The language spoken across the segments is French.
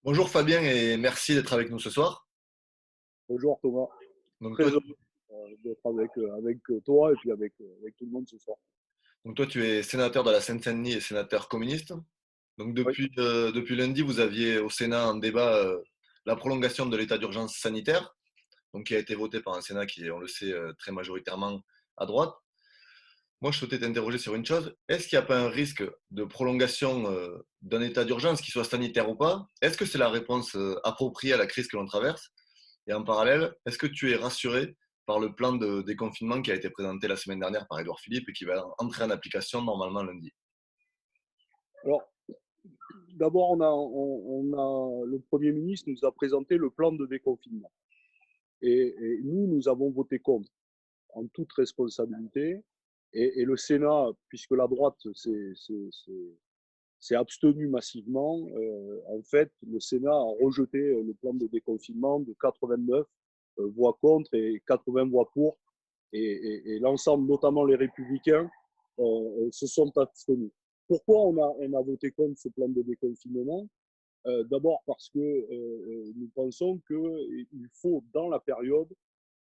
Bonjour Fabien et merci d'être avec nous ce soir. Bonjour Thomas, Donc très toi, heureux d'être avec toi et puis avec tout le monde ce soir. donc toi, tu es sénateur de la Seine-Saint-Denis et sénateur communiste. Donc Oui, depuis lundi, vous aviez au Sénat en débat la prolongation de l'état d'urgence sanitaire, donc qui a été voté par un Sénat qui est, on le sait, très majoritairement à droite. Moi, je souhaitais t'interroger sur une chose. Est-ce qu'il n'y a pas un risque de prolongation d'un état d'urgence, qu'il soit sanitaire ou pas? Est-ce que c'est la réponse appropriée à la crise que l'on traverse? Et en parallèle, est-ce que tu es rassuré par le plan de déconfinement qui a été présenté la semaine dernière par Édouard Philippe et qui va entrer en application normalement lundi? alors d'abord le Premier ministre nous a présenté le plan de déconfinement et nous avons voté contre en toute responsabilité et le Sénat, puisque la droite s'est abstenu massivement, en fait le Sénat a rejeté le plan de déconfinement de 89 voix contre et 80 voix pour et l'ensemble, notamment les républicains, se sont abstenus. Pourquoi on a voté contre ce plan de déconfinement? D'abord parce que nous pensons qu'il faut, dans la période,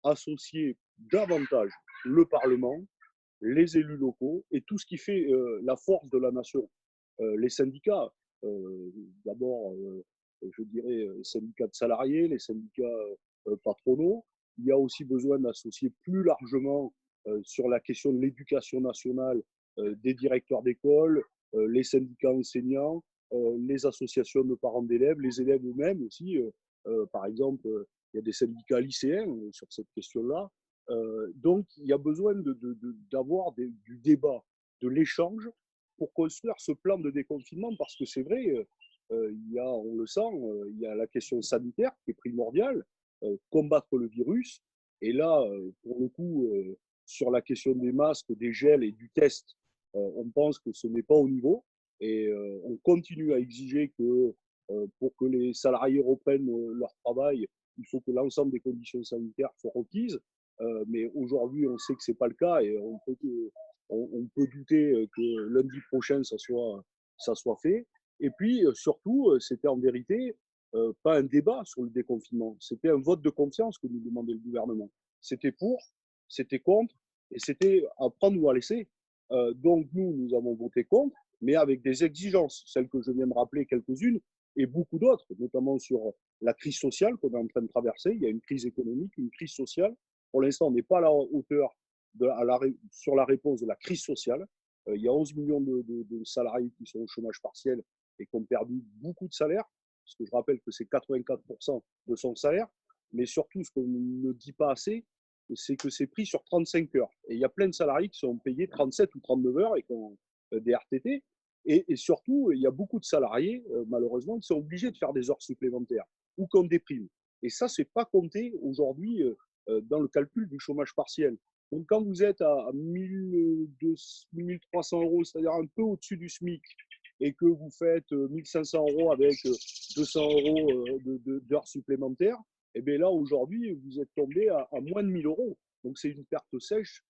associer davantage le Parlement, les élus locaux et tout ce qui fait la force de la nation. Les syndicats, d'abord, je dirais, syndicats de salariés, les syndicats patronaux. Il y a aussi besoin d'associer plus largement sur la question de l'éducation nationale des directeurs d'école, les syndicats enseignants, les associations de parents d'élèves, les élèves eux-mêmes aussi. Par exemple, il y a des syndicats lycéens sur cette question-là. Donc, il y a besoin d'avoir du débat, de l'échange pour construire ce plan de déconfinement parce que c'est vrai, on le sent, il y a la question sanitaire qui est primordiale, combattre le virus. Et là, pour le coup, sur la question des masques, des gels et du test, on pense que ce n'est pas au niveau. Et on continue à exiger que pour que les salariés reprennent leur travail, il faut que l'ensemble des conditions sanitaires soient requises. Mais aujourd'hui, on sait que ce n'est pas le cas et on peut douter que lundi prochain, ça soit fait. Et puis, surtout, c'était en vérité pas un débat sur le déconfinement, c'était un vote de confiance que nous demandait le gouvernement. C'était pour, c'était contre, et c'était à prendre ou à laisser. Donc, nous avons voté contre, mais avec des exigences, celles que je viens de rappeler quelques-unes, et beaucoup d'autres, notamment sur la crise sociale qu'on est en train de traverser. Il y a une crise économique, une crise sociale. Pour l'instant, on n'est pas à la hauteur sur la réponse de la crise sociale. Il y a 11 millions de salariés qui sont au chômage partiel et qui ont perdu beaucoup de salaire, parce que je rappelle que c'est 84% de son salaire. Mais surtout, ce qu'on ne dit pas assez, c'est que c'est pris sur 35 heures. Et il y a plein de salariés qui sont payés 37 ou 39 heures et qui ont des RTT. Et surtout, il y a beaucoup de salariés, malheureusement, qui sont obligés de faire des heures supplémentaires ou qui ont des primes. Et ça, c'est pas compté aujourd'hui dans le calcul du chômage partiel. Donc, quand vous êtes à 1300 euros, c'est-à-dire un peu au-dessus du SMIC, et que vous faites 1500 euros avec 200 euros d'heures supplémentaires, et bien là, aujourd'hui, vous êtes tombé à moins de 1000 euros. Donc, c'est une perte sèche,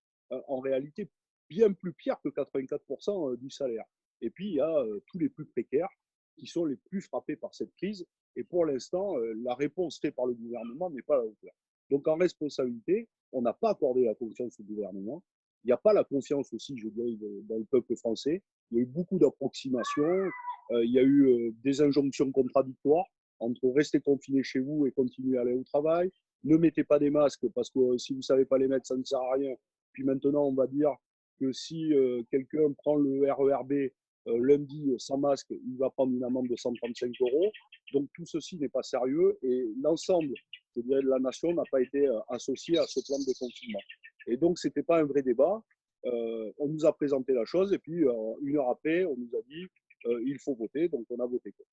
en réalité, bien plus pire que 84% du salaire. Et puis, il y a tous les plus précaires qui sont les plus frappés par cette crise. Et pour l'instant, la réponse faite par le gouvernement n'est pas à la hauteur. Donc, en responsabilité, on n'a pas accordé la confiance au gouvernement. Il n'y a pas la confiance aussi, je dirais, dans le peuple français. Il y a eu beaucoup d'approximations. Il y a eu des injonctions contradictoires entre rester confiné chez vous et continuer à aller au travail. Ne mettez pas des masques parce que si vous ne savez pas les mettre, ça ne sert à rien. Puis maintenant, on va dire que si quelqu'un prend le RERB lundi sans masque, il va prendre une amende de 135 euros. Donc tout ceci n'est pas sérieux et l'ensemble de la nation n'a pas été associé à ce plan de déconfinement. Et donc ce n'était pas un vrai débat. On nous a présenté la chose et puis une heure après, on nous a dit il faut voter, donc on a voté contre.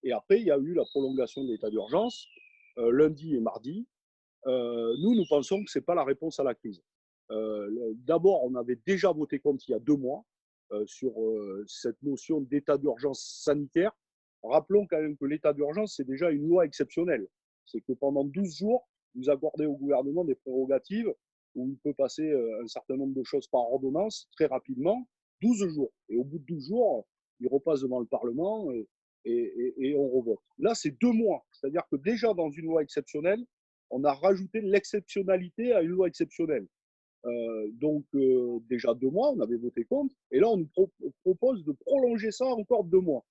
Et après, il y a eu la prolongation de l'état d'urgence lundi et mardi. Nous pensons que ce n'est pas la réponse à la crise. D'abord, on avait déjà voté contre il y a 2 mois sur cette notion d'état d'urgence sanitaire. Rappelons quand même que l'état d'urgence, c'est déjà une loi exceptionnelle. C'est que pendant 12 jours, vous accordez au gouvernement des prérogatives où il peut passer un certain nombre de choses par ordonnance très rapidement, 12 jours. Et au bout de 12 jours, il repasse devant le Parlement et on revote. Là, c'est 2 mois. C'est-à-dire que déjà, dans une loi exceptionnelle, on a rajouté l'exceptionnalité à une loi exceptionnelle. Déjà 2 mois, on avait voté contre, et là on nous propose de prolonger ça encore 2 mois.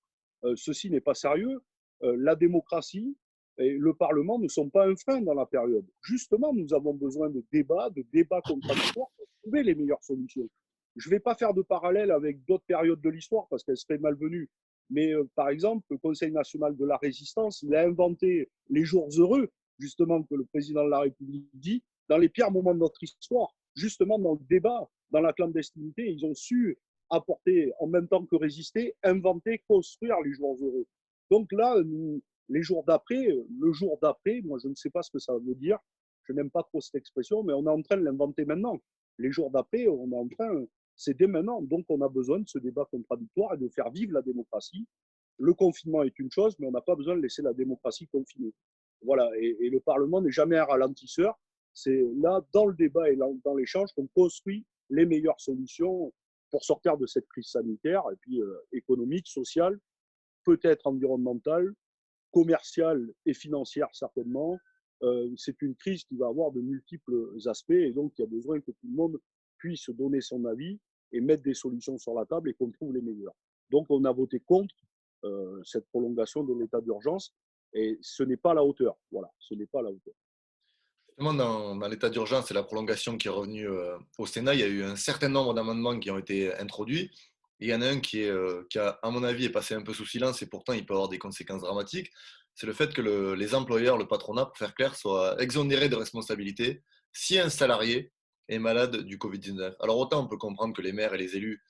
Ceci n'est pas sérieux. La démocratie et le Parlement ne sont pas un frein dans la période. Justement, nous avons besoin de débats contradictoires pour trouver les meilleures solutions. Je ne vais pas faire de parallèle avec d'autres périodes de l'histoire parce qu'elles seraient malvenues. Mais par exemple, le Conseil national de la résistance, il a inventé les jours heureux, justement, que le président de la République dit, dans les pires moments de notre histoire, justement dans le débat, dans la clandestinité, ils ont su apporter, en même temps que résister, inventer, construire les jours heureux. Donc là, les jours d'après, le jour d'après, moi je ne sais pas ce que ça veut dire, je n'aime pas trop cette expression, mais on est en train de l'inventer maintenant. Les jours d'après, on est en train, c'est dès maintenant. Donc on a besoin de ce débat contradictoire et de faire vivre la démocratie. Le confinement est une chose, mais on n'a pas besoin de laisser la démocratie confinée. Voilà, et le Parlement n'est jamais un ralentisseur. C'est là, dans le débat et dans l'échange, qu'on construit les meilleures solutions pour sortir de cette crise sanitaire, et puis économique, sociale, peut-être environnementale, commerciale et financière certainement. C'est une crise qui va avoir de multiples aspects, et donc il y a besoin que tout le monde puisse donner son avis et mettre des solutions sur la table et qu'on trouve les meilleures. Donc on a voté contre cette prolongation de l'état d'urgence, et ce n'est pas à la hauteur. Voilà, ce n'est pas à la hauteur. Justement, dans l'état d'urgence et la prolongation qui est revenue au Sénat, il y a eu un certain nombre d'amendements qui ont été introduits. Et il y en a un qui a, à mon avis, est passé un peu sous silence et pourtant il peut avoir des conséquences dramatiques. C'est le fait que les employeurs, le patronat, pour faire clair, soient exonérés de responsabilité si un salarié est malade du Covid-19. Alors autant on peut comprendre que les maires et les élus,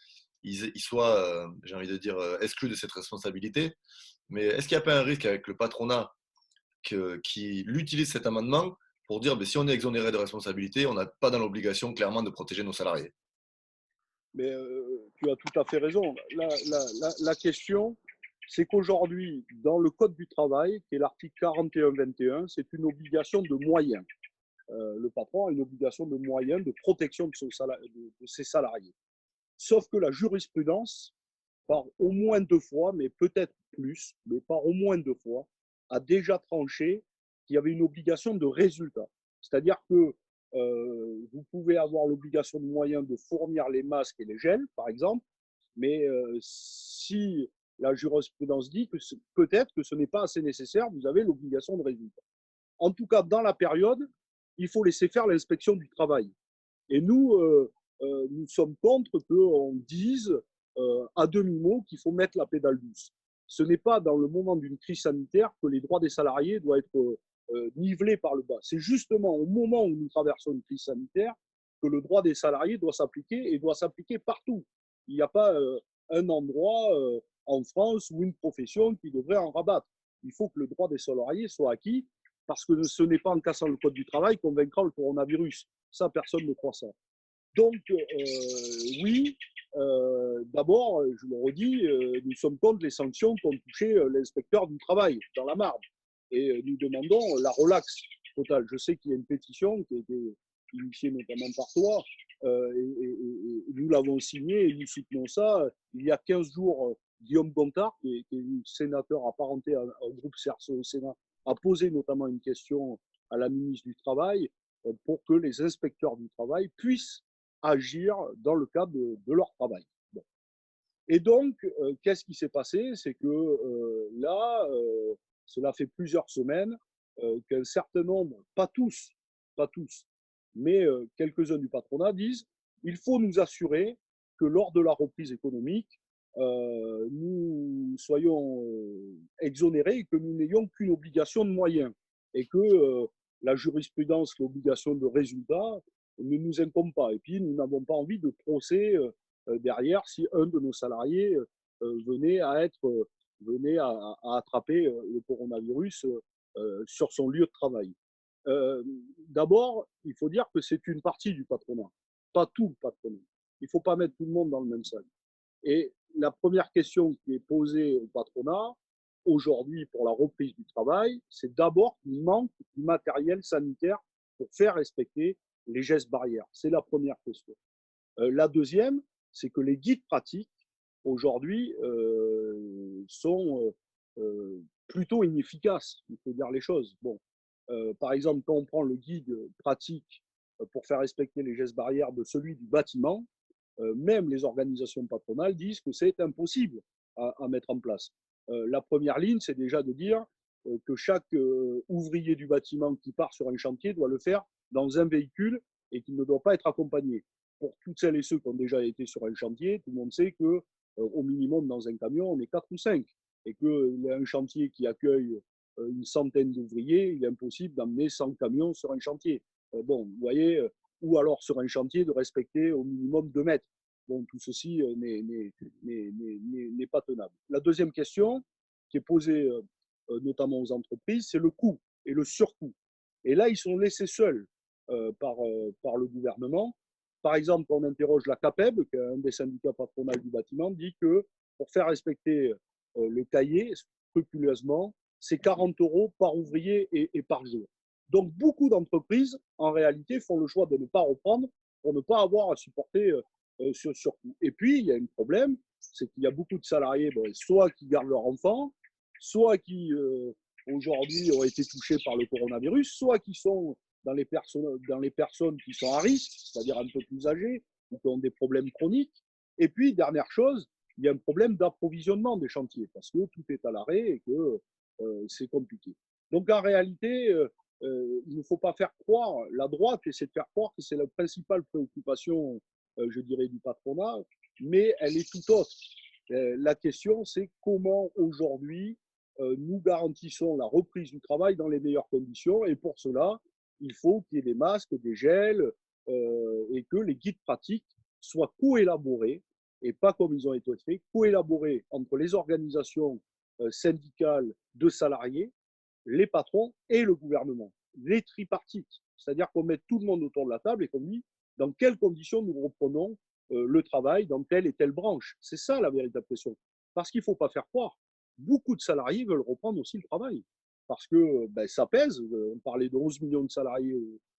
ils soient, j'ai envie de dire, exclus de cette responsabilité. Mais est-ce qu'il n'y a pas un risque avec le patronat qui utilise cet amendement pour dire ben, si on est exonéré de responsabilité, on n'a pas dans l'obligation clairement de protéger nos salariés. Mais tu as tout à fait raison. La question, c'est qu'aujourd'hui, dans le Code du travail, qui est l'article 41-21, c'est une obligation de moyens. Le patron a une obligation de moyens de protection de ses salariés. Sauf que la jurisprudence, par au moins 2 fois, mais peut-être plus, mais par au moins 2 fois, a déjà tranché qu'il y avait une obligation de résultat. C'est-à-dire que vous pouvez avoir l'obligation de moyens de fournir les masques et les gels, par exemple, mais si la jurisprudence dit que peut-être que ce n'est pas assez nécessaire, vous avez l'obligation de résultat. En tout cas, dans la période, il faut laisser faire l'inspection du travail. Et nous sommes contre qu'on dise à demi-mot qu'il faut mettre la pédale douce. Ce n'est pas dans le moment d'une crise sanitaire que les droits des salariés doivent être nivelés par le bas. C'est justement au moment où nous traversons une crise sanitaire que le droit des salariés doit s'appliquer, et doit s'appliquer partout. Il n'y a pas un endroit en France ou une profession qui devrait en rabattre. Il faut que le droit des salariés soit acquis, parce que ce n'est pas en cassant le code du travail qu'on vaincra le coronavirus. Ça, personne ne croit ça. Donc, oui, d'abord, je le redis, nous sommes contre les sanctions qu'ont touché l'inspecteur du travail dans la Marne. Et nous demandons la relaxe totale. Je sais qu'il y a une pétition qui a été initiée notamment par toi, et nous l'avons signée et nous soutenons ça. Il y a 15 jours, Guillaume Gontard, qui est un sénateur apparenté au groupe CRCE au Sénat, a posé notamment une question à la ministre du Travail pour que les inspecteurs du travail puissent agir dans le cadre de leur travail. Bon. Et donc, qu'est-ce qui s'est passé? C'est que là, cela fait plusieurs semaines qu'un certain nombre, pas tous, mais quelques-uns du patronat disent il faut nous assurer que lors de la reprise économique, nous soyons exonérés et que nous n'ayons qu'une obligation de moyens, et que la jurisprudence, l'obligation de résultat, ne nous incombe pas. Et puis, nous n'avons pas envie de procès derrière si un de nos salariés venait à attraper le coronavirus sur son lieu de travail. D'abord, il faut dire que c'est une partie du patronat, pas tout le patronat. Il ne faut pas mettre tout le monde dans le même sac. Et la première question qui est posée au patronat aujourd'hui pour la reprise du travail, c'est d'abord qu'il manque du matériel sanitaire pour faire respecter les gestes barrières. C'est la première question. La deuxième, c'est que les guides pratiques aujourd'hui sont plutôt inefficace, il faut dire les choses. Bon, par exemple, quand on prend le guide pratique pour faire respecter les gestes barrières de celui du bâtiment, même les organisations patronales disent que c'est impossible à mettre en place. La première ligne, c'est déjà de dire que chaque ouvrier du bâtiment qui part sur un chantier doit le faire dans un véhicule et qu'il ne doit pas être accompagné. Pour toutes celles et ceux qui ont déjà été sur un chantier, tout le monde sait que au minimum dans un camion, on est 4 ou 5 et qu'un chantier qui accueille une centaine d'ouvriers, il est impossible d'emmener 100 camions sur un chantier. Bon, vous voyez, ou alors sur un chantier de respecter au minimum 2 mètres. Bon, tout ceci n'est pas tenable. La deuxième question qui est posée notamment aux entreprises, c'est le coût et le surcoût. Et là, ils sont laissés seuls par le gouvernement. Par exemple, quand on interroge la CAPEB, qui est un des syndicats patronaux du bâtiment, dit que pour faire respecter le cahier scrupuleusement, c'est 40 euros par ouvrier et par jour. Donc, beaucoup d'entreprises, en réalité, font le choix de ne pas reprendre pour ne pas avoir à supporter ce surcoût. Et puis, il y a un problème, c'est qu'il y a beaucoup de salariés, soit qui gardent leurs enfants, soit qui aujourd'hui ont été touchés par le coronavirus, soit qui sont dans les personnes qui sont à risque, c'est-à-dire un peu plus âgées ou qui ont des problèmes chroniques. Et puis, dernière chose, il y a un problème d'approvisionnement des chantiers parce que tout est à l'arrêt et que c'est compliqué. Donc, en réalité, il ne faut pas faire croire, la droite essaie de faire croire que c'est la principale préoccupation, je dirais, du patronat, mais elle est tout autre. La question, c'est comment aujourd'hui nous garantissons la reprise du travail dans les meilleures conditions. Et pour cela, il faut qu'il y ait des masques, des gels et que les guides pratiques soient co-élaborés et pas comme ils ont été faits, co-élaborés entre les organisations syndicales de salariés, les patrons et le gouvernement, les tripartites. C'est-à-dire qu'on met tout le monde autour de la table et qu'on dit dans quelles conditions nous reprenons le travail dans telle et telle branche. C'est ça la véritable question. Parce qu'il ne faut pas faire croire. Beaucoup de salariés veulent reprendre aussi le travail. Parce que ça pèse. On parlait de 11 millions de salariés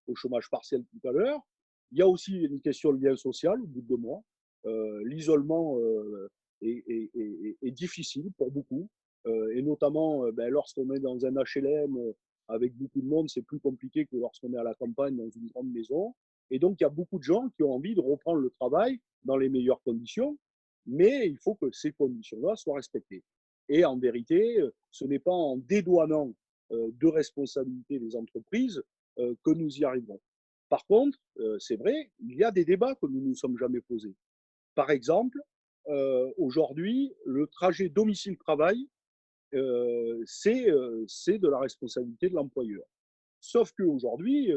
au chômage partiel tout à l'heure. Il y a aussi une question de lien social au bout de 2 mois. L'isolement est difficile pour beaucoup. Et notamment, lorsqu'on est dans un HLM avec beaucoup de monde, c'est plus compliqué que lorsqu'on est à la campagne dans une grande maison. Et donc, il y a beaucoup de gens qui ont envie de reprendre le travail dans les meilleures conditions, mais il faut que ces conditions-là soient respectées. Et en vérité, ce n'est pas en dédouanant de responsabilité des entreprises que nous y arriverons. Par contre, c'est vrai, il y a des débats que nous ne nous sommes jamais posés. Par exemple, aujourd'hui, le trajet domicile-travail, c'est de la responsabilité de l'employeur. Sauf qu'aujourd'hui,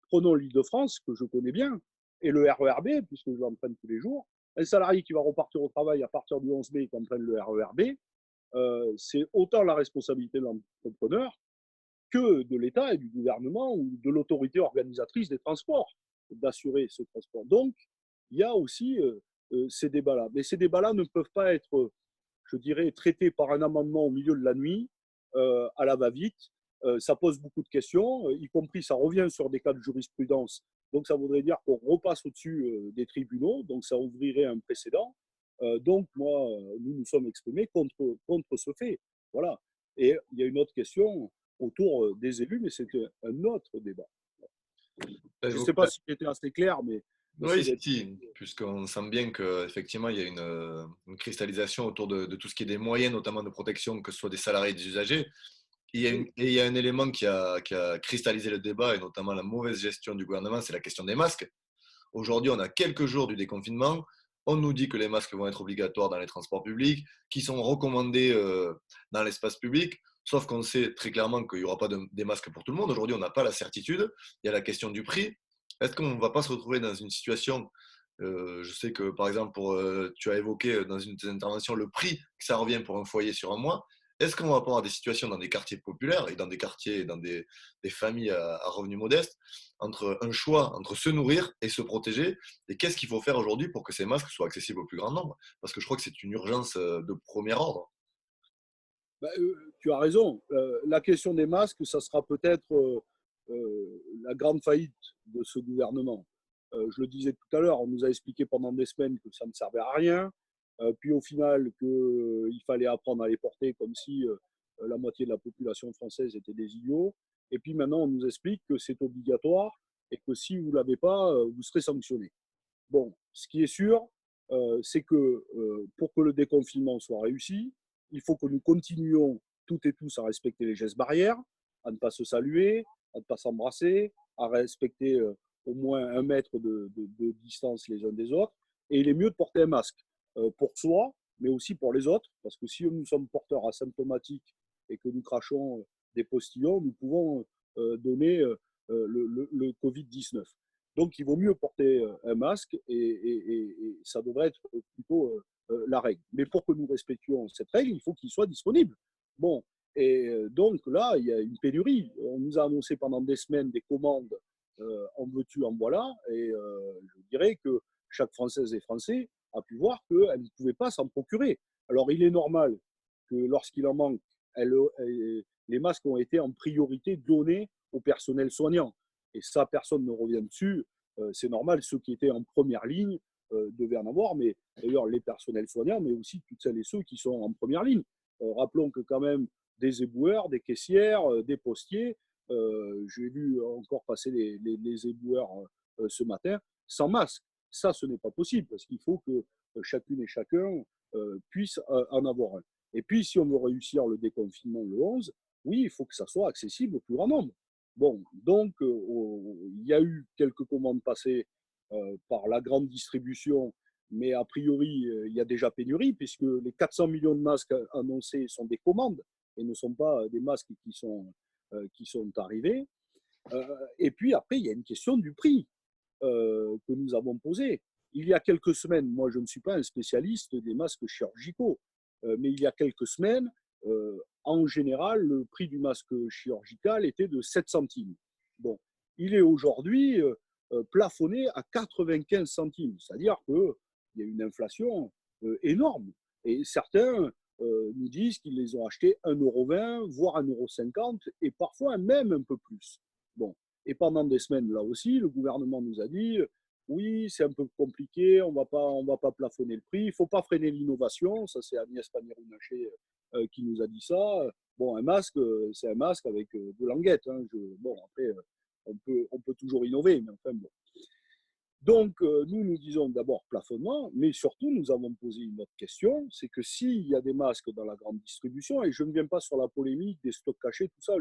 prenons l'Île-de-France, que je connais bien, et le RERB, puisque je l'emprunte tous les jours, un salarié qui va repartir au travail à partir du 11 mai et qui emprunte le RERB, c'est autant la responsabilité de l'entrepreneur que de l'État et du gouvernement ou de l'autorité organisatrice des transports d'assurer ce transport. Donc, il y a aussi ces débats-là. Mais ces débats-là ne peuvent pas être, je dirais, traités par un amendement au milieu de la nuit, à la va-vite. Ça pose beaucoup de questions, y compris ça revient sur des cas de jurisprudence. Donc, ça voudrait dire qu'on repasse au-dessus des tribunaux, donc ça ouvrirait un précédent. Donc, moi, nous nous sommes exprimés contre ce fait. Voilà. Et il y a une autre question autour des élus, mais c'est un autre débat. Je ne sais pas si c'était assez clair, mais oui, j'essaie d'être. si, puisqu'on sent bien qu'effectivement, il y a une cristallisation autour de tout ce qui est des moyens, notamment de protection, que ce soit des salariés et des usagers. Et il y a un élément qui a cristallisé le débat, et notamment la mauvaise gestion du gouvernement, c'est la question des masques. Aujourd'hui, on a quelques jours du déconfinement. On nous dit que les masques vont être obligatoires dans les transports publics, qui sont recommandés dans l'espace public. Sauf qu'on sait très clairement qu'il n'y aura pas des masques pour tout le monde. Aujourd'hui, on n'a pas la certitude. Il y a la question du prix. Est-ce qu'on ne va pas se retrouver dans une situation, je sais que par exemple, tu as évoqué dans une de tes interventions le prix que ça revient pour un foyer sur un mois. Est-ce qu'on va pas avoir des situations dans des quartiers populaires et dans des quartiers, dans des familles à revenus modestes, entre un choix entre se nourrir et se protéger? Et qu'est-ce qu'il faut faire aujourd'hui pour que ces masques soient accessibles au plus grand nombre? Parce que je crois que c'est une urgence de premier ordre. Tu as raison. La question des masques, ça sera peut-être la grande faillite de ce gouvernement. Je le disais tout à l'heure, on nous a expliqué pendant des semaines que ça ne servait à rien, puis au final qu'il fallait apprendre à les porter comme si la moitié de la population française était des idiots. Et puis maintenant, on nous explique que c'est obligatoire et que si vous ne l'avez pas, vous serez sanctionné. Bon, ce qui est sûr, c'est que pour que le déconfinement soit réussi, il faut que nous continuions toutes et tous à respecter les gestes barrières, à ne pas se saluer, à ne pas s'embrasser, à respecter au moins 1 mètre de distance les uns des autres. Et il est mieux de porter un masque pour soi, mais aussi pour les autres, parce que si nous sommes porteurs asymptomatiques et que nous crachons des postillons, nous pouvons donner le Covid-19. Donc, il vaut mieux porter un masque et ça devrait être plutôt la règle. Mais pour que nous respections cette règle, il faut qu'il soit disponible. Bon, et donc là, il y a une pénurie. On nous a annoncé pendant des semaines des commandes en veux-tu, en voilà. Et je dirais que chaque Française et Français a pu voir qu'elle ne pouvait pas s'en procurer. Alors, il est normal que lorsqu'il en manque, les masques ont été en priorité donnés au personnel soignant. Et ça, personne ne revient dessus. C'est normal, ceux qui étaient en première ligne devaient en avoir, mais d'ailleurs les personnels soignants, mais aussi toutes celles et ceux qui sont en première ligne. Rappelons que quand même des éboueurs, des caissières, des postiers, j'ai vu encore passer les éboueurs ce matin, sans masque. Ça, ce n'est pas possible, parce qu'il faut que chacune et chacun puisse en avoir un. Et puis, si on veut réussir le déconfinement le 11, oui, il faut que ça soit accessible au plus grand nombre. Bon, donc, il y a eu quelques commandes passées par la grande distribution, mais a priori, il y a déjà pénurie, puisque les 400 millions de masques annoncés sont des commandes et ne sont pas des masques qui sont arrivés. Et puis après, il y a une question du prix que nous avons posé. Il y a quelques semaines, moi je ne suis pas un spécialiste des masques chirurgicaux, mais il y a quelques semaines, en général, le prix du masque chirurgical était de 7 centimes. Bon, il est aujourd'hui plafonné à 95 centimes, c'est-à-dire qu'il y a une inflation énorme. Et certains nous disent qu'ils les ont achetés 1,20 €, voire 1,50 € et parfois même un peu plus. Bon, et pendant des semaines, là aussi, le gouvernement nous a dit oui, c'est un peu compliqué, on va pas plafonner le prix, il ne faut pas freiner l'innovation. Ça, c'est Agnès Pannier-Runacher qui nous a dit ça. Bon, un masque, c'est un masque avec de languettes. Hein. Bon, après, on peut toujours innover, mais enfin bon. Donc, nous disons d'abord plafonnement, mais surtout, nous avons posé une autre question, c'est que s'il y a des masques dans la grande distribution, et je ne viens pas sur la polémique des stocks cachés, tout ça,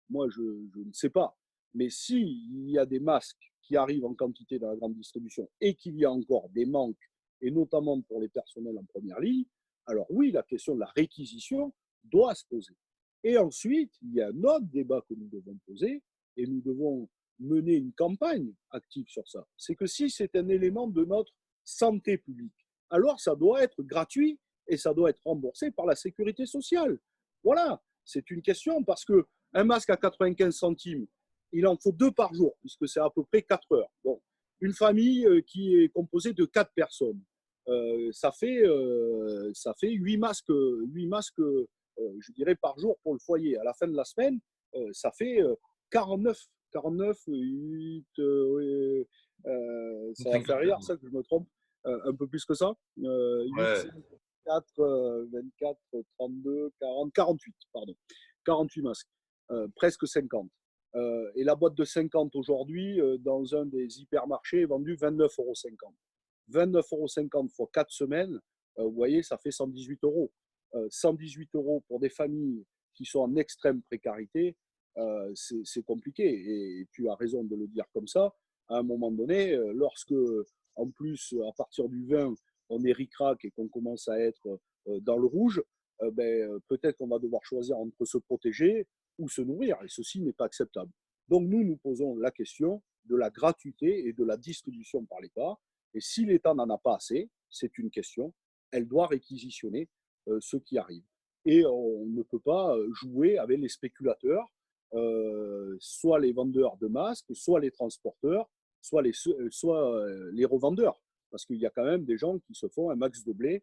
moi, je ne sais pas, mais s'il y a des masques qui arrivent en quantité dans la grande distribution et qu'il y a encore des manques, et notamment pour les personnels en première ligne, alors oui, la question de la réquisition doit se poser. Et ensuite, il y a un autre débat que nous devons poser, et nous devons mener une campagne active sur ça. C'est que si c'est un élément de notre santé publique, alors ça doit être gratuit et ça doit être remboursé par la sécurité sociale. Voilà, c'est une question parce que un masque à 95 centimes, il en faut 2 par jour, puisque c'est à peu près 4 heures. Bon, une famille qui est composée de 4 personnes, ça fait 8 masques, je dirais, par jour pour le foyer. À la fin de la semaine, ça fait 49 8, ça va faire rire, ça que je me trompe, un peu plus que ça. 8, Ouais. 4, 24, 32, 40, 48, pardon. 48 masques, presque 50. Et la boîte de 50 aujourd'hui, dans un des hypermarchés, est vendue 29,50 €. 29,50 € fois 4 semaines, vous voyez, ça fait 118 €. 118 € pour des familles qui sont en extrême précarité, c'est compliqué. Et tu as raison de le dire comme ça. À un moment donné, lorsque, en plus, à partir du 20, on est ric-rac et qu'on commence à être dans le rouge, peut-être qu'on va devoir choisir entre se protéger ou se nourrir. Et ceci n'est pas acceptable. Donc nous posons la question de la gratuité et de la distribution par l'État. Et si l'État n'en a pas assez, c'est une question, elle doit réquisitionner ce qui arrive. Et on ne peut pas jouer avec les spéculateurs, soit les vendeurs de masques, soit les transporteurs, soit les revendeurs. Parce qu'il y a quand même des gens qui se font un max de blé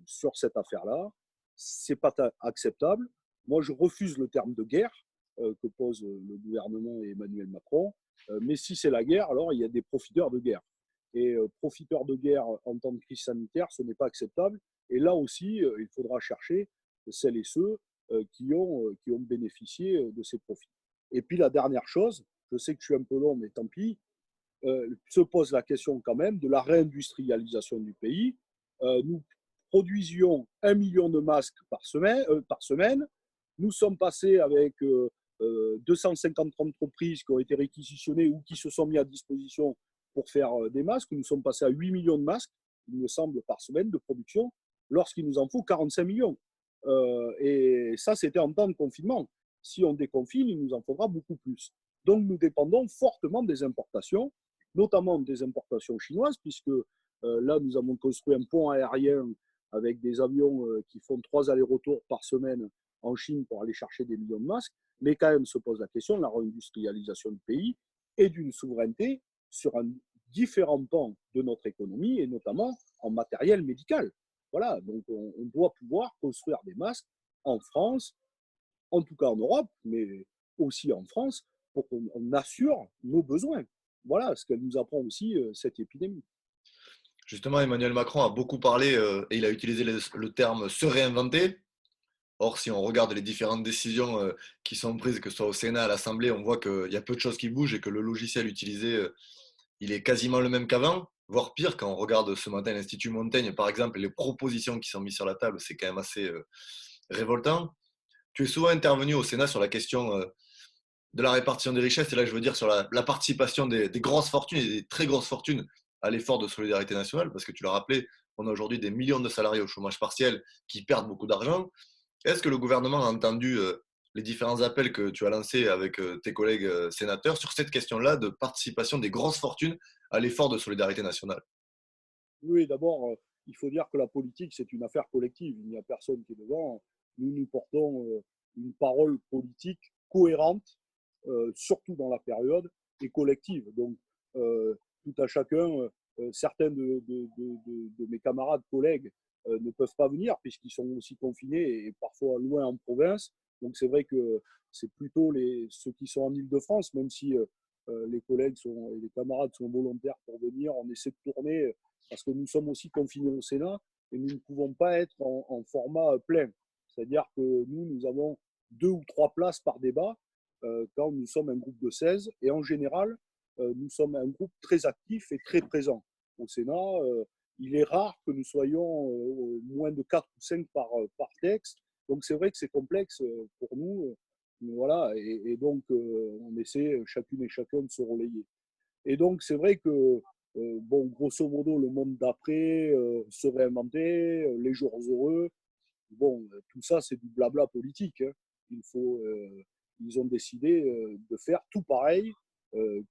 sur cette affaire-là. Ce n'est pas acceptable. Moi, je refuse le terme de guerre que pose le gouvernement et Emmanuel Macron. Mais si c'est la guerre, alors il y a des profiteurs de guerre. Et profiteurs de guerre en temps de crise sanitaire, ce n'est pas acceptable. Et là aussi, il faudra chercher celles et ceux qui ont bénéficié de ces profits. Et puis la dernière chose, je sais que je suis un peu long, mais tant pis, se pose la question quand même de la réindustrialisation du pays. Nous produisions 1 million de masques par semaine. Nous sommes passés avec 250 entreprises qui ont été réquisitionnées ou qui se sont mis à disposition pour faire des masques. Nous sommes passés à 8 millions de masques, il me semble, par semaine de production, lorsqu'il nous en faut 45 millions. Et ça, c'était en temps de confinement. Si on déconfine, il nous en faudra beaucoup plus. Donc, nous dépendons fortement des importations, notamment des importations chinoises, puisque là, nous avons construit un pont aérien avec des avions qui font 3 allers-retours par semaine en Chine pour aller chercher des millions de masques. Mais quand même se pose la question de la réindustrialisation du pays et d'une souveraineté sur un différent pan de notre économie, et notamment en matériel médical. Voilà, donc on doit pouvoir construire des masques en France, en tout cas en Europe, mais aussi en France, pour qu'on assure nos besoins. Voilà ce qu'elle nous apprend aussi, cette épidémie. Justement, Emmanuel Macron a beaucoup parlé et il a utilisé le terme se réinventer. Or, si on regarde les différentes décisions qui sont prises, que ce soit au Sénat, à l'Assemblée, on voit qu'il y a peu de choses qui bougent et que le logiciel utilisé, il est quasiment le même qu'avant, voire pire. Quand on regarde ce matin l'Institut Montaigne, par exemple, les propositions qui sont mises sur la table, c'est quand même assez révoltant. Tu es souvent intervenu au Sénat sur la question de la répartition des richesses, et là je veux dire sur la participation des grosses fortunes et des très grosses fortunes à l'effort de solidarité nationale, parce que tu l'as rappelé, on a aujourd'hui des millions de salariés au chômage partiel qui perdent beaucoup d'argent. Est-ce que le gouvernement a entendu les différents appels que tu as lancés avec tes collègues sénateurs sur cette question-là de participation des grosses fortunes à l'effort de solidarité nationale? Oui, d'abord, il faut dire que la politique, c'est une affaire collective. Il n'y a personne qui est devant. Nous portons une parole politique cohérente, surtout dans la période, et collective. Donc, tout à chacun, certains de mes camarades, collègues, ne peuvent pas venir puisqu'ils sont aussi confinés et parfois loin en province. Donc, c'est vrai que c'est plutôt ceux qui sont en Île-de-France, même si les collègues et les camarades sont volontaires pour venir. On essaie de tourner parce que nous sommes aussi confinés au Sénat et nous ne pouvons pas être en format plein. C'est-à-dire que nous avons 2 ou 3 places par débat quand nous sommes un groupe de 16. Et en général, nous sommes un groupe très actif et très présent. Au Sénat, il est rare que nous soyons moins de 4 ou 5 par texte. Donc c'est vrai que c'est complexe pour nous. Voilà, et donc on essaie chacune et chacun de se relayer. Et donc, c'est vrai que, bon, grosso modo, le monde d'après, se réinventer, les jours heureux, bon, tout ça, c'est du blabla politique, hein. Il faut, ils ont décidé de faire tout pareil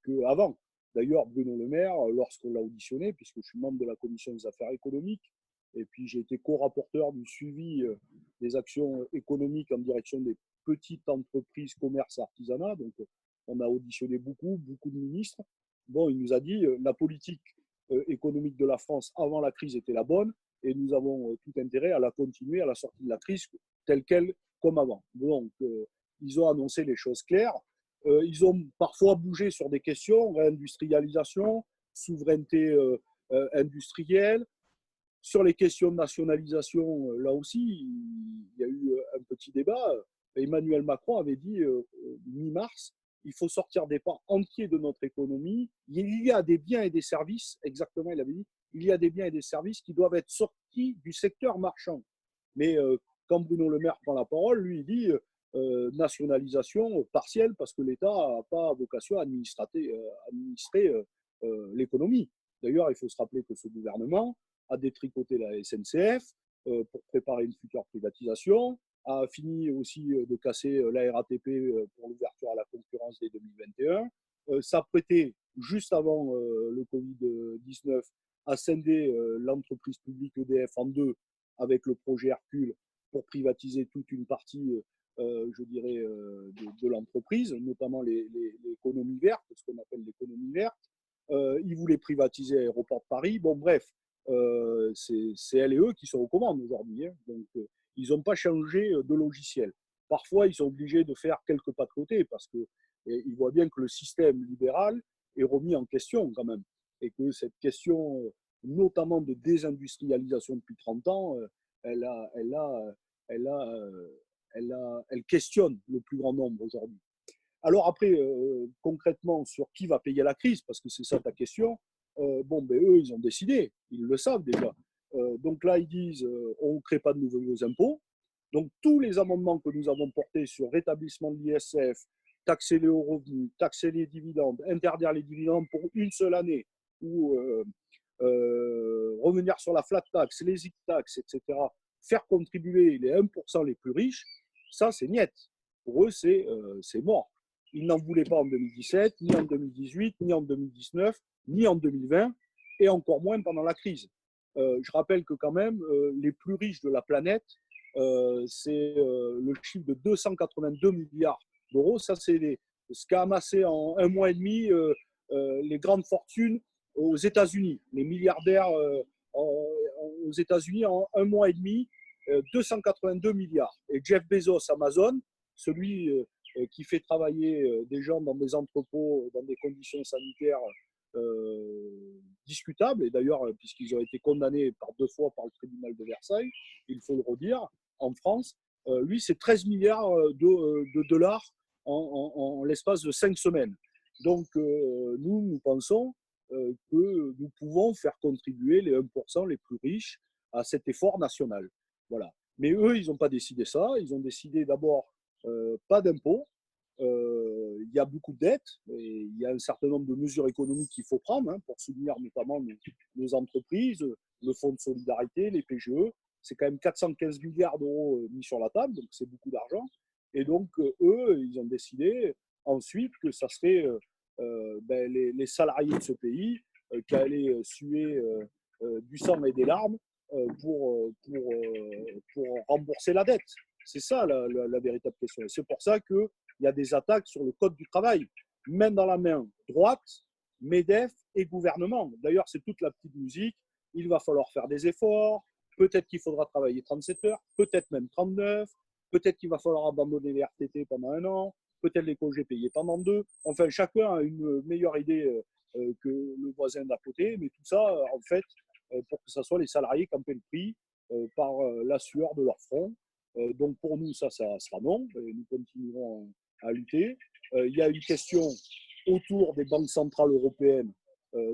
qu'avant. D'ailleurs, Bruno Le Maire, lorsqu'on l'a auditionné, puisque je suis membre de la commission des affaires économiques, et puis j'ai été co-rapporteur du suivi des actions économiques en direction des petites entreprises, commerces et artisanat, donc on a auditionné beaucoup de ministres. Bon, il nous a dit la politique économique de la France avant la crise était la bonne, et nous avons tout intérêt à la continuer à la sortie de la crise telle qu'elle, comme avant. Donc, ils ont annoncé les choses claires. Ils ont parfois bougé sur des questions, réindustrialisation, souveraineté industrielle. Sur les questions de nationalisation, là aussi, il y a eu un petit débat. Emmanuel Macron avait dit mi-mars, il faut sortir des pans entiers de notre économie. Il y a des biens et des services, exactement, il avait dit, il y a des biens et des services qui doivent être sortis du secteur marchand. Mais quand Bruno Le Maire prend la parole, lui, il dit nationalisation partielle parce que l'État n'a pas vocation à administrer l'économie. D'ailleurs, il faut se rappeler que ce gouvernement a détricoté la SNCF pour préparer une future privatisation, a fini aussi de casser la RATP pour l'ouverture à la concurrence dès 2021, s'apprêtait juste avant le Covid-19 à scinder l'entreprise publique EDF en deux avec le projet Hercule pour privatiser toute une partie, je dirais, de l'entreprise, notamment l'économie verte, ce qu'on appelle l'économie verte. Ils voulaient privatiser l'aéroport de Paris. Bon, bref, c'est elle et eux qui sont aux commandes aujourd'hui, hein. Donc, ils n'ont pas changé de logiciel. Parfois, ils sont obligés de faire quelques pas de côté parce qu'ils voient bien que le système libéral est remis en question quand même. Et que cette question, notamment de désindustrialisation depuis 30 ans, elle a, elle a, elle a, elle questionne le plus grand nombre aujourd'hui. Alors après, concrètement, sur qui va payer la crise, parce que c'est ça ta question, eux, ils ont décidé, ils le savent déjà. Donc là, ils disent, on ne crée pas de nouveaux impôts. Donc tous les amendements que nous avons portés sur rétablissement de l'ISF, taxer les hauts revenus, taxer les dividendes, interdire les dividendes pour une seule année, ou revenir sur la flat tax, les zig tax, etc., faire contribuer les 1% les plus riches, ça c'est niet. Pour eux, c'est mort. Ils n'en voulaient pas en 2017, ni en 2018, ni en 2019, ni en 2020, et encore moins pendant la crise. Je rappelle que quand même, les plus riches de la planète, c'est le chiffre de 282 milliards d'euros. Ça, c'est ce qu'a amassé en un mois et demi les grandes fortunes aux États-Unis. Les milliardaires aux États-Unis en un mois et demi, 282 milliards. Et Jeff Bezos, Amazon, celui qui fait travailler des gens dans des entrepôts, dans des conditions sanitaires discutables, et d'ailleurs, puisqu'ils ont été condamnés par 2 fois par le tribunal de Versailles, il faut le redire, en France, lui, c'est 13 milliards de dollars en l'espace de 5 semaines. Donc, nous pensons que nous pouvons faire contribuer les 1% les plus riches à cet effort national. Voilà. Mais eux, ils n'ont pas décidé ça. Ils ont décidé d'abord pas d'impôts. Il y a beaucoup de dettes et il y a un certain nombre de mesures économiques qu'il faut prendre pour soutenir notamment nos entreprises, le fonds de solidarité, les PGE. C'est quand même 415 milliards d'euros mis sur la table, donc c'est beaucoup d'argent. Et donc, eux, ils ont décidé ensuite que ça serait les salariés de ce pays qui allaient suer du sang et des larmes pour rembourser la dette. C'est ça la véritable question. C'est pour ça qu'il y a des attaques sur le code du travail, main dans la main droite, MEDEF et gouvernement. D'ailleurs, c'est toute la petite musique. Il va falloir faire des efforts. Peut-être qu'il faudra travailler 37 heures, peut-être même 39. Peut-être qu'il va falloir abandonner les RTT pendant 1 an. Peut-être les congés payés pendant 2. Enfin, chacun a une meilleure idée que le voisin d'à côté. Mais tout ça, en fait, pour que ce soit les salariés qui en paient le prix par la sueur de leur front. Donc pour nous, ça sera non. Et nous continuerons à lutter. Il y a une question autour des banques centrales européennes.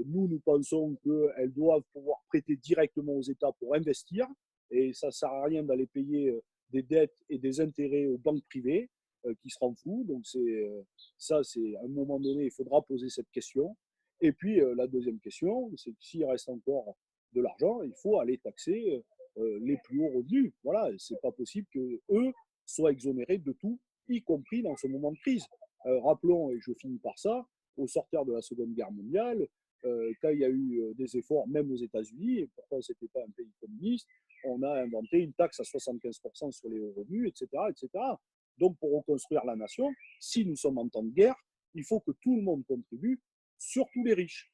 Nous pensons qu'elles doivent pouvoir prêter directement aux États pour investir. Et ça ne sert à rien d'aller payer des dettes et des intérêts aux banques privées qui se rendent fous. Donc ça, c'est à un moment donné, il faudra poser cette question. Et puis la deuxième question, c'est que s'il reste encore de l'argent, il faut aller taxer les plus hauts revenus. Voilà, c'est pas possible qu'eux soient exonérés de tout, y compris dans ce moment de crise. Rappelons, et je finis par ça, au sortir de la Seconde Guerre mondiale, quand il y a eu des efforts, même aux États-Unis, et pourtant ce n'était pas un pays communiste, on a inventé une taxe à 75% sur les hauts revenus, etc., etc. Donc, pour reconstruire la nation, si nous sommes en temps de guerre, il faut que tout le monde contribue, surtout les riches,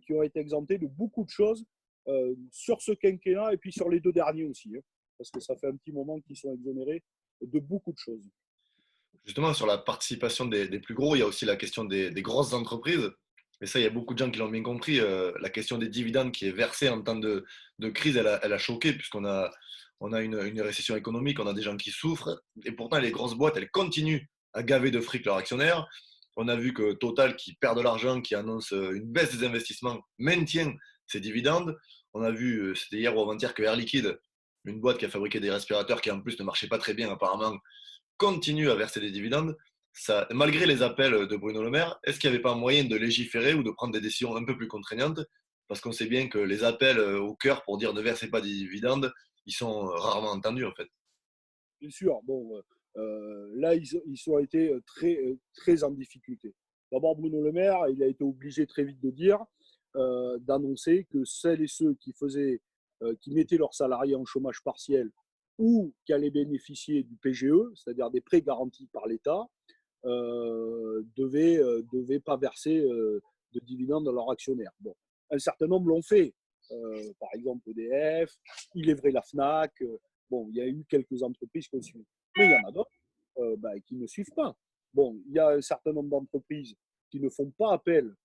qui ont été exemptés de beaucoup de choses sur ce quinquennat et puis sur les 2 derniers aussi, parce que ça fait un petit moment qu'ils sont exonérés de beaucoup de choses. Justement, sur la participation des plus gros, il y a aussi la question des grosses entreprises. Et ça, il y a beaucoup de gens qui l'ont bien compris. La question des dividendes qui est versée en temps de crise, elle a choqué, puisqu'on a une récession économique, on a des gens qui souffrent. Et pourtant, les grosses boîtes, elles continuent à gaver de fric leurs actionnaires. On a vu que Total, qui perd de l'argent, qui annonce une baisse des investissements, maintient ses dividendes. On a vu, c'était hier ou avant-hier, que Air Liquide, une boîte qui a fabriqué des respirateurs qui en plus ne marchaient pas très bien apparemment, continue à verser des dividendes. Ça, malgré les appels de Bruno Le Maire, est-ce qu'il n'y avait pas moyen de légiférer ou de prendre des décisions un peu plus contraignantes? Parce qu'on sait bien que les appels au cœur pour dire ne versez pas des dividendes, ils sont rarement entendus en fait. Bien sûr, là, ils ont été très en difficulté. D'abord, Bruno Le Maire, il a été obligé très vite de dire, d'annoncer que celles et ceux qui mettaient leurs salariés en chômage partiel ou qui allaient bénéficier du PGE, c'est-à-dire des prêts garantis par l'État, devaient pas verser de dividendes à leurs actionnaires. Bon, un certain nombre l'ont fait. Par exemple, EDF, il est vrai la FNAC. Bon, il y a eu quelques entreprises qui ont suivi. Mais il y en a d'autres qui ne suivent pas. Bon, il y a un certain nombre d'entreprises qui ne font pas appel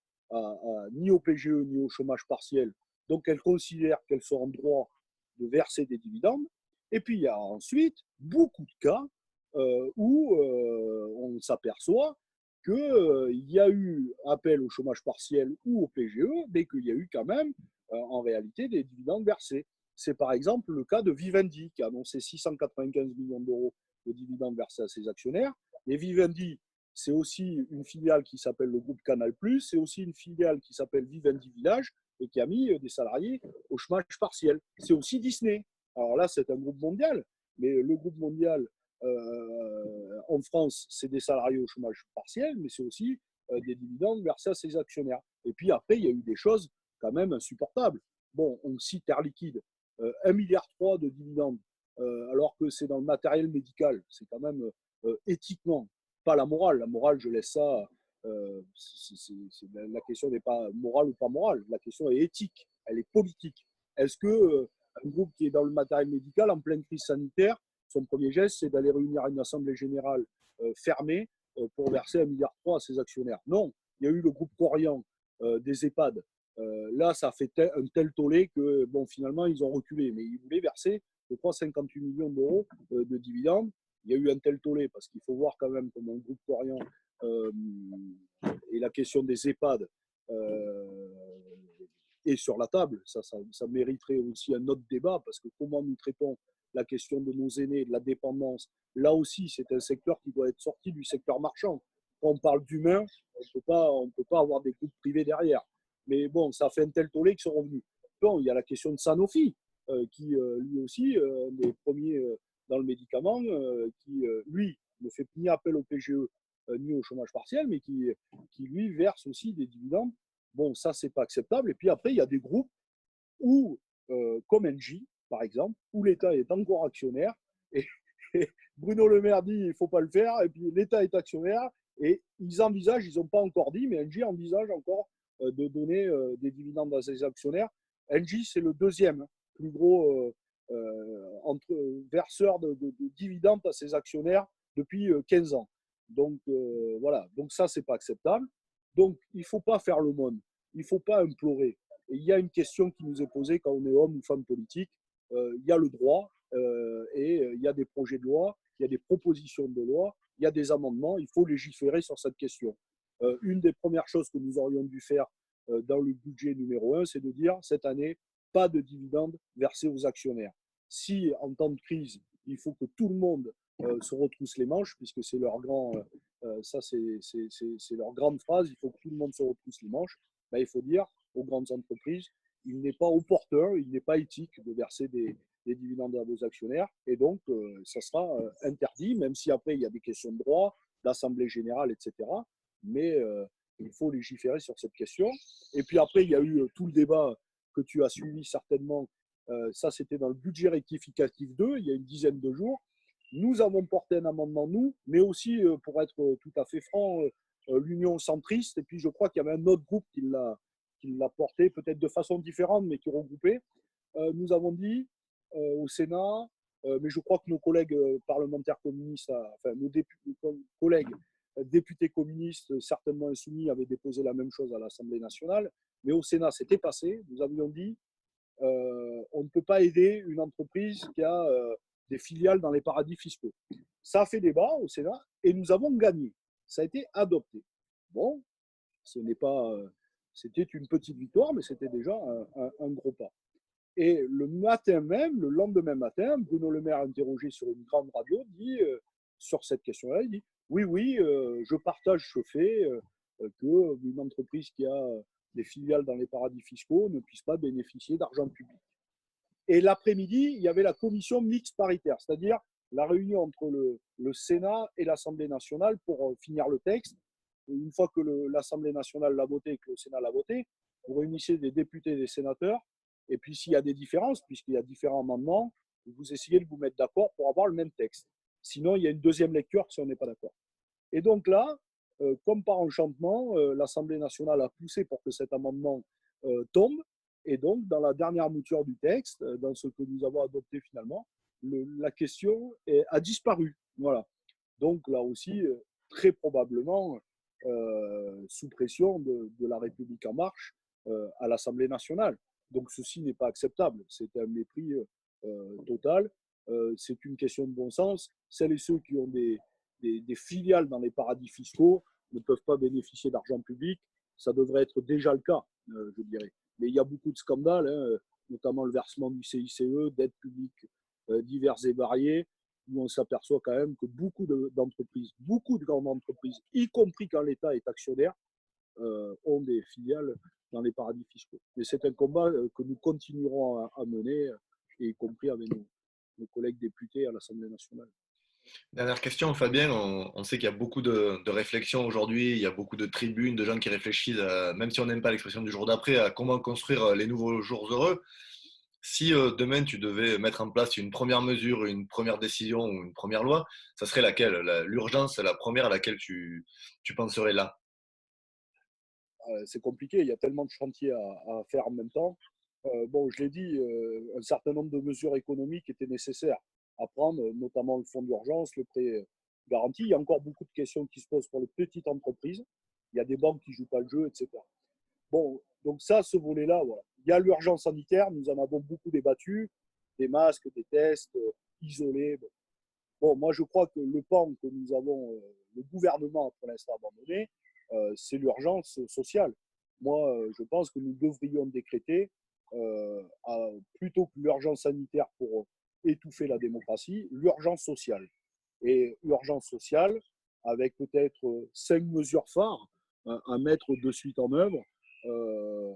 ni au PGE ni au chômage partiel. Donc, elles considèrent qu'elles sont en droit de verser des dividendes. Et puis, il y a ensuite beaucoup de cas où on s'aperçoit qu'il y a eu appel au chômage partiel ou au PGE, mais qu'il y a eu quand même, en réalité, des dividendes versés. C'est par exemple le cas de Vivendi, qui a annoncé 695 millions d'euros de dividendes versés à ses actionnaires. Et Vivendi, c'est aussi une filiale qui s'appelle le groupe Canal+, c'est aussi une filiale qui s'appelle Vivendi Village et qui a mis des salariés au chômage partiel. C'est aussi Disney. Alors là, c'est un groupe mondial, mais le groupe mondial en France, c'est des salariés au chômage partiel, mais c'est aussi des dividendes versés à ses actionnaires. Et puis après, il y a eu des choses quand même insupportables. Bon, on cite Air Liquide, 1,3 milliard de dividendes, alors que c'est dans le matériel médical. C'est quand même éthiquement, pas la morale. La morale, je laisse ça. La question n'est pas morale ou pas morale. La question est éthique, elle est politique. Est-ce que un groupe qui est dans le matériel médical en pleine crise sanitaire, son premier geste, c'est d'aller réunir une assemblée générale fermée pour verser 1,3 milliard à ses actionnaires? Non, il y a eu le groupe Corian des EHPAD. Là, ça a fait un tel tollé que, bon, finalement, ils ont reculé. Mais ils voulaient verser, je crois, 58 millions d'euros de dividendes. Il y a eu un tel tollé parce qu'il faut voir quand même comment le groupe Corian et la question des EHPAD est sur la table. Ça mériterait aussi un autre débat parce que comment nous traitons la question de nos aînés, de la dépendance, là aussi, c'est un secteur qui doit être sorti du secteur marchand. Quand on parle d'humain, on ne peut pas avoir des groupes privés derrière. Mais bon, ça fait un tel tollé qu'ils sont revenus. Bon, il y a la question de Sanofi, qui lui aussi, des premiers dans le médicament, qui lui ne fait ni appel au PGE ni au chômage partiel, mais qui lui verse aussi des dividendes. Bon, ça, c'est pas acceptable. Et puis après, il y a des groupes où, comme Engie, par exemple, où l'État est encore actionnaire, et, et Bruno Le Maire dit il ne faut pas le faire, et puis l'État est actionnaire, et ils envisagent, ils n'ont pas encore dit, mais Engie envisage encore de donner des dividendes à ses actionnaires. Engie, c'est le deuxième plus gros verseur de dividendes à ses actionnaires depuis 15 ans. Donc voilà, donc ça, c'est pas acceptable. Donc il ne faut pas faire le monde, il ne faut pas implorer. Et il y a une question qui nous est posée quand on est homme ou femme politique. Il y a le droit et il y a des projets de loi, il y a des propositions de loi, il y a des amendements. Il faut légiférer sur cette question. Une des premières choses que nous aurions dû faire dans le budget numéro 1, c'est de dire cette année, pas de dividendes versés aux actionnaires. Si en temps de crise, il faut que tout le monde se retrousse les manches, puisque c'est leur c'est leur grande phrase, il faut que tout le monde se retrousse les manches, ben, il faut dire aux grandes entreprises, il n'est pas opportun, il n'est pas éthique de verser des dividendes à vos actionnaires, et donc ça sera interdit, même si après il y a des questions de droit, d'assemblée générale, etc. Mais il faut légiférer sur cette question. Et puis après, il y a eu tout le débat que tu as suivi certainement. Ça, c'était dans le budget rectificatif 2, il y a une dizaine de jours. Nous avons porté un amendement, nous, mais aussi, pour être tout à fait franc, l'Union centriste. Et puis, je crois qu'il y avait un autre groupe qui l'a porté, peut-être de façon différente, mais qui regroupait. Nous avons dit au Sénat, mais je crois que nos collègues parlementaires communistes, enfin nos collègues députés communistes, certainement insoumis, avaient déposé la même chose à l'Assemblée nationale. Mais au Sénat, c'était passé. Nous avions dit on ne peut pas aider une entreprise qui a des filiales dans les paradis fiscaux. Ça a fait débat au Sénat et nous avons gagné. Ça a été adopté. Bon, ce n'est pas, c'était une petite victoire, mais c'était déjà un gros pas. Et le matin même, le lendemain matin, Bruno Le Maire, interrogé sur une grande radio, dit sur cette question-là, il dit oui, oui, je partage ce fait qu'une entreprise qui a des filiales dans les paradis fiscaux ne puisse pas bénéficier d'argent public. Et l'après-midi, il y avait la commission mixte paritaire, c'est-à-dire la réunion entre le Sénat et l'Assemblée nationale pour finir le texte. Une fois que l'Assemblée nationale l'a voté et que le Sénat l'a voté, vous réunissez des députés et des sénateurs. Et puis, s'il y a des différences, puisqu'il y a différents amendements, vous essayez de vous mettre d'accord pour avoir le même texte. Sinon, il y a une deuxième lecture si on n'est pas d'accord. Et donc là, comme par enchantement, l'Assemblée nationale a poussé pour que cet amendement tombe. Et donc, dans la dernière mouture du texte, dans ce que nous avons adopté finalement, la question a disparu. Voilà. Donc là aussi, très probablement, sous pression de la République en marche à l'Assemblée nationale. Donc ceci n'est pas acceptable. C'est un mépris total. c'est une question de bon sens. Celles et ceux qui ont des filiales dans les paradis fiscaux ne peuvent pas bénéficier d'argent public. Ça devrait être déjà le cas, je dirais. Mais il y a beaucoup de scandales, hein, notamment le versement du CICE, d'aides publiques diverses et variées, où on s'aperçoit quand même que d'entreprises, beaucoup de grandes entreprises, y compris quand l'État est actionnaire, ont des filiales dans les paradis fiscaux. Mais c'est un combat que nous continuerons à mener, y compris avec nos collègues députés à l'Assemblée nationale. Dernière question, Fabien. On sait qu'il y a beaucoup de réflexions aujourd'hui, il y a beaucoup de tribunes, de gens qui réfléchissent, même si on n'aime pas l'expression du jour d'après, à comment construire les nouveaux jours heureux. Si demain tu devais mettre en place une première mesure, une première décision ou une première loi, ça serait laquelle? L'urgence, la première à laquelle tu penserais là? C'est compliqué, il y a tellement de chantiers à faire en même temps. Bon, je l'ai dit, un certain nombre de mesures économiques étaient nécessaires à prendre, notamment le fonds d'urgence, le prêt garanti. Il y a encore beaucoup de questions qui se posent pour les petites entreprises. Il y a des banques qui ne jouent pas le jeu, etc. Bon, donc ça, ce volet-là, voilà. Il y a l'urgence sanitaire, nous en avons beaucoup débattu, des masques, des tests, isolés. Bon, moi, je crois que le pan que nous avons, le gouvernement a pour l'instant abandonné, c'est l'urgence sociale. Moi, je pense que nous devrions décréter, plutôt que l'urgence sanitaire pour étouffer la démocratie, l'urgence sociale. Et urgence sociale, avec peut-être 5 mesures phares à mettre de suite en œuvre. Euh,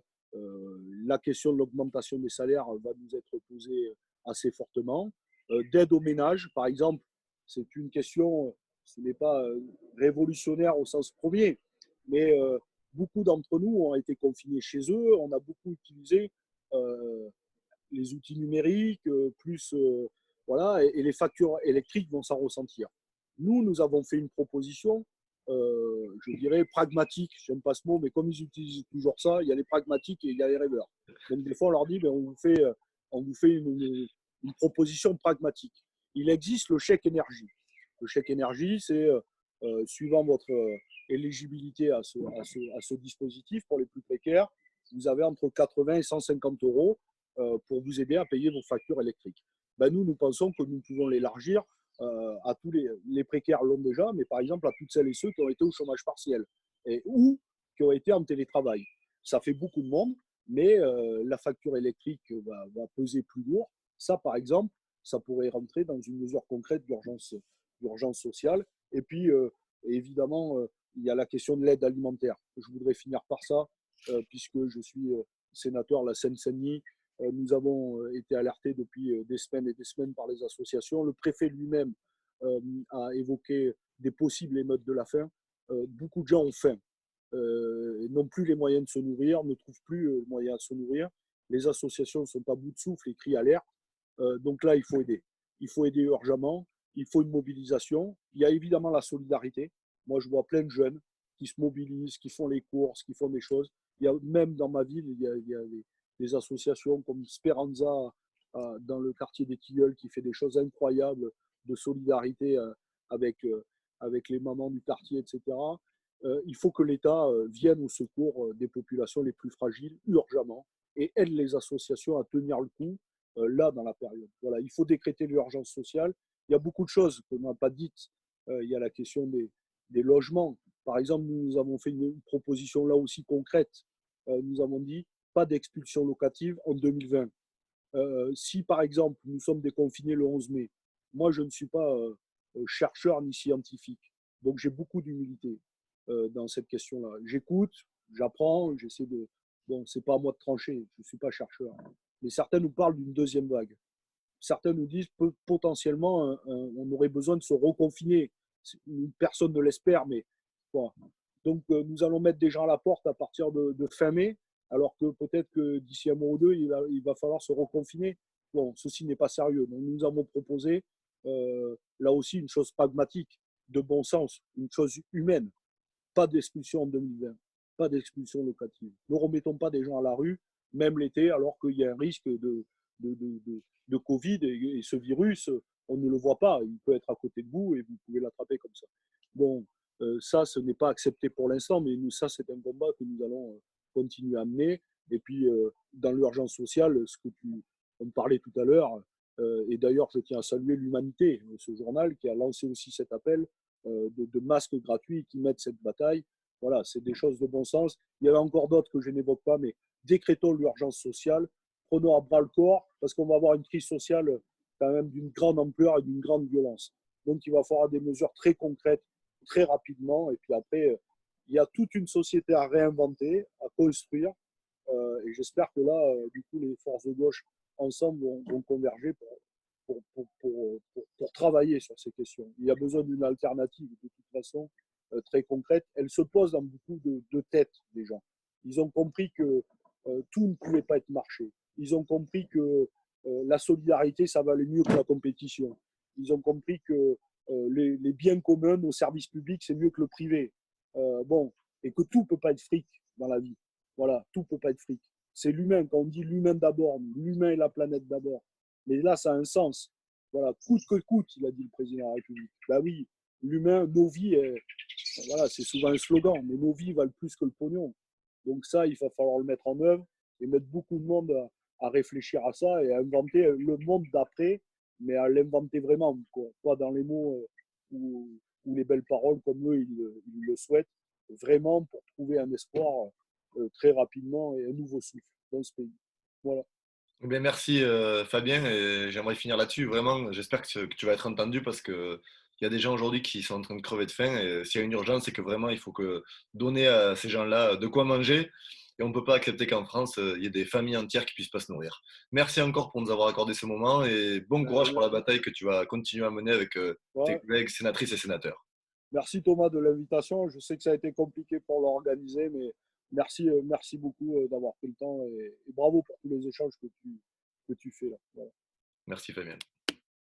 la question de l'augmentation des salaires va nous être posée assez fortement. D'aide aux ménages, par exemple, c'est une question, ce n'est pas révolutionnaire au sens premier, mais beaucoup d'entre nous ont été confinés chez eux, on a beaucoup utilisé euh, les outils numériques, plus voilà, et les factures électriques vont s'en ressentir. Nous avons fait une proposition, je dirais pragmatique, j'aime pas ce mot, mais comme ils utilisent toujours ça, il y a les pragmatiques et il y a les rêveurs. Donc des fois on leur dit, ben, on vous fait une proposition pragmatique. Il existe le chèque énergie. Le chèque énergie, c'est suivant votre éligibilité à ce dispositif pour les plus précaires, vous avez entre 80 et 150 euros pour vous aider à payer vos factures électriques. Ben nous pensons que nous pouvons l'élargir à tous les précaires l'ont déjà, mais par exemple à toutes celles et ceux qui ont été au chômage partiel ou qui ont été en télétravail. Ça fait beaucoup de monde, mais la facture électrique va peser plus lourd. Ça, par exemple, ça pourrait rentrer dans une mesure concrète d'urgence sociale. Et puis, évidemment, il y a la question de l'aide alimentaire. Je voudrais finir par ça, puisque je suis sénateur de la Seine-Saint-Denis. Nous avons été alertés depuis des semaines et des semaines par les associations. Le préfet lui-même a évoqué des possibles émeutes de la faim. Beaucoup de gens ont faim, n'ont plus les moyens de se nourrir, ne trouvent plus les moyens de se nourrir. Les associations sont à bout de souffle et crient alerte. Donc là, il faut aider. Il faut aider urgemment. Il faut une mobilisation. Il y a évidemment la solidarité. Moi, je vois plein de jeunes qui se mobilisent, qui font les courses, qui font des choses. Il y a, même dans ma ville, il y a des associations comme Speranza dans le quartier des Tilleuls qui fait des choses incroyables de solidarité avec les mamans du quartier, etc. Il faut que l'État vienne au secours des populations les plus fragiles urgemment et aide les associations à tenir le coup là dans la période. Voilà, il faut décréter l'urgence sociale. Il y a beaucoup de choses qu'on n'a pas dites. Il y a la question des logements. Par exemple, nous avons fait une proposition là aussi concrète. Nous avons dit pas d'expulsion locative en 2020. Si par exemple nous sommes déconfinés le 11 mai, moi je ne suis pas chercheur ni scientifique, donc j'ai beaucoup d'humilité dans cette question-là. J'écoute, j'apprends, j'essaie de. Bon, c'est pas à moi de trancher, je ne suis pas chercheur. Mais certains nous parlent d'une deuxième vague. Certains nous disent que potentiellement on aurait besoin de se reconfiner. Personne ne l'espère, mais bon. Donc nous allons mettre des gens à la porte à partir de fin mai, alors que peut-être que d'ici un mois ou deux, il va falloir se reconfiner. Bon, ceci n'est pas sérieux. Donc nous avons proposé là aussi une chose pragmatique, de bon sens, une chose humaine. Pas d'expulsion en 2020, pas d'expulsion locative. Ne remettons pas des gens à la rue, même l'été, alors qu'il y a un risque de, de Covid et ce virus, on ne le voit pas. Il peut être à côté de vous et vous pouvez l'attraper comme ça. Bon, ça, ce n'est pas accepté pour l'instant, mais nous, ça, c'est un combat que nous allons continuer à mener. Et puis, dans l'urgence sociale, ce que on parlait tout à l'heure, Et d'ailleurs, je tiens à saluer l'Humanité, ce journal qui a lancé aussi cet appel de masques gratuits qui mettent cette bataille. Voilà, c'est des choses de bon sens. Il y avait encore d'autres que je n'évoque pas, mais décrétons l'urgence sociale, prenons à bras le corps, parce qu'on va avoir une crise sociale quand même d'une grande ampleur et d'une grande violence. Donc, il va falloir des mesures très concrètes, très rapidement. Et puis après, il y a toute une société à réinventer, à construire. Et j'espère que là, du coup, les forces de gauche ensemble vont converger pour travailler sur ces questions. Il y a besoin d'une alternative de toute façon très concrète. Elle se pose dans beaucoup de têtes des gens. Ils ont compris que tout ne pouvait pas être marché. Ils ont compris que la solidarité, ça valait mieux que la compétition. Ils ont compris que les biens communs, nos services publics, c'est mieux que le privé. Bon, et que tout ne peut pas être fric dans la vie. Voilà, tout ne peut pas être fric. C'est l'humain. Quand on dit l'humain d'abord, l'humain et la planète d'abord. Mais là, ça a un sens. Voilà, coûte que coûte, il a dit le président de la République. Ben oui, l'humain, nos vies, voilà, c'est souvent un slogan, mais nos vies valent plus que le pognon. Donc ça, il va falloir le mettre en œuvre et mettre beaucoup de monde à réfléchir à ça et à inventer le monde d'après, mais à l'inventer vraiment, quoi. Pas dans les mots ou les belles paroles comme eux, ils le souhaitent, vraiment pour trouver un espoir très rapidement et un nouveau souffle dans ce pays. Voilà. Eh bien, merci Fabien, et j'aimerais finir là-dessus. Vraiment, j'espère que tu vas être entendu parce que il y a des gens aujourd'hui qui sont en train de crever de faim et s'il y a une urgence, c'est que vraiment il faut que donner à ces gens-là de quoi manger et on ne peut pas accepter qu'en France il y ait des familles entières qui puissent pas se nourrir. Merci encore pour nous avoir accordé ce moment et bon courage pour la bataille que tu vas continuer à mener avec tes Ouais. collègues sénatrices et sénateurs. Merci Thomas de l'invitation. Je sais que ça a été compliqué pour l'organiser, mais merci beaucoup d'avoir pris le temps et bravo pour tous les échanges que tu fais là. Voilà. Merci Fabien.